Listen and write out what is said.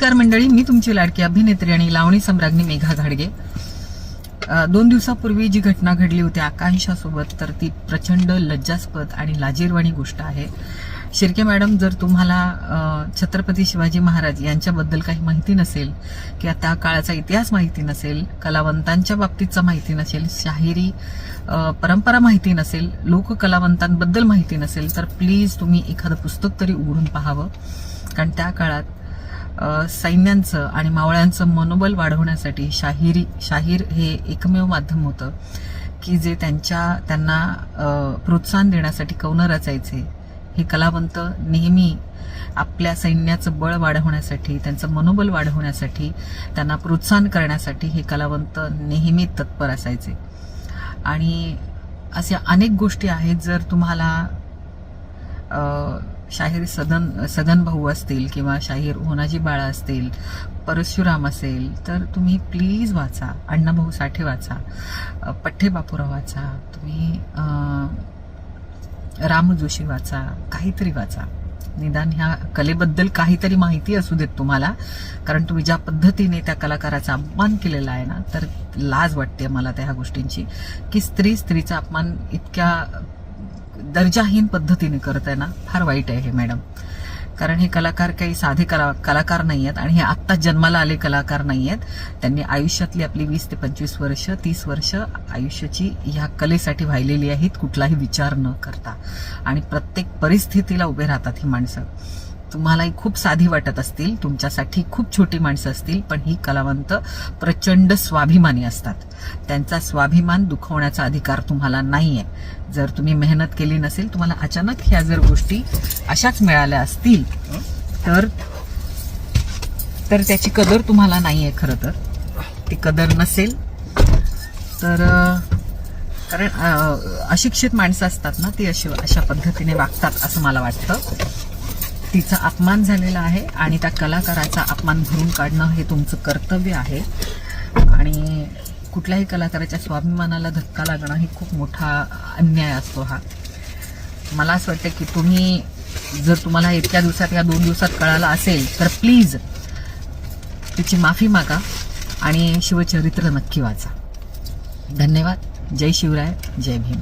नमस्कार मंडळी, मी तुमची लाडकी अभिनेत्री आणि लावणी सम्राज्ञी मेघा घाडगे. 2 दिवसापूर्वी जी घटना घडली होती आकांक्षासोबत, तर ती प्रचंड लज्जास्पद आणि लाजिरवाणी गोष्ट आहे. शिर्के मॅडम, जर तुम्हाला छत्रपती शिवाजी महाराज यांच्याबद्दल काही माहिती नसेल किंवा त्या काळाचा इतिहास माहिती नसेल, कलावंतांच्या बाबतीतचा माहिती नसेल, शाहिरी परंपरा माहिती नसेल, लोककलावंतांबद्दल माहिती नसेल, तर प्लीज तुम्ही एखादं पुस्तक तरी उघडून पाहावं. कारण त्या काळात सैन्यांचं आणि मावळ्यांचं मनोबल वाढवण्यासाठी शाहीर हे एकमेव माध्यम होतं की जे त्यांना प्रोत्साहन देण्यासाठी कवनं रचायचे. हे कलावंत नेहमी आपल्या सैन्याचं बळ वाढवण्यासाठी, त्यांचं मनोबल वाढवण्यासाठी, त्यांना प्रोत्साहन करण्यासाठी हे कलावंत नेहमी तत्पर असायचे. आणि अशा अनेक गोष्टी आहेत. जर तुम्हाला शाहीर सदन भाऊ असतील किंवा शाहीर होनाजी बाळा असतील, परशुराम असेल, तर तुम्ही प्लीज वाचा. अण्णाभाऊ साठे वाचा, पठ्ठे बापूराव वाचा, तुम्ही राम जोशी वाचा, काहीतरी वाचा. निदान ह्या कलेबद्दल काहीतरी माहिती असू देत तुम्हाला. कारण तुम्ही ज्या पद्धतीने त्या कलाकाराचा अपमान केलेला आहे ना, तर लाज वाटते मला त्या गोष्टींची की स्त्रीचा अपमान इतक्या दर्जाहीन पद्धतीने करत आहे ना, फार वाईट आहे हे मॅडम. कारण हे कलाकार काही साधे कलाकार नाही आहेत आणि हे आत्ता जन्माला आले कलाकार नाही आहेत. त्यांनी आयुष्यातली आपली 20 ते 25 वर्ष, 30 वर्ष आयुष्याची ह्या कलेसाठी वाहिलेली आहेत, कुठलाही विचार न करता. आणि प्रत्येक परिस्थितीला उभे राहतात ही माणसं. तुम्हालाही खूप साधी वाटत असतील, तुमच्यासाठी खूप छोटी माणसं असतील, पण ही कलावंत प्रचंड स्वाभिमानी असतात. त्यांचा स्वाभिमान दुखवण्याचा अधिकार तुम्हाला नाहीये. जर तुम्ही मेहनत केली नसेल, तुम्हाला अचानक ह्या जर गोष्टी अशाच मिळाल्या असतील, तर त्याची कदर तुम्हाला नाहीये. खरं तर ती कदर नसेल तर, कारण अशिक्षित माणसं असतात ना, ती अशा पद्धतीने वागतात असं मला वाटतं. तिचा अपमान झालेला आहे आणि त्या कलाकाराचा अपमान भरून काढणं हे तुमचं कर्तव्य आहे. आणि कुठल्याही कलाकाराच्या स्वाभिमानाला धक्का लागणं ही खूप मोठा अन्याय असतो हा. मला असं वाटतं की तुम्ही, जर तुम्हाला इतक्या दिवसात, या 2 दिवसात कळालं असेल, तर प्लीज तिची माफी मागा आणि शिवचरित्र नक्की वाचा. धन्यवाद. जय शिवराय, जय भीम.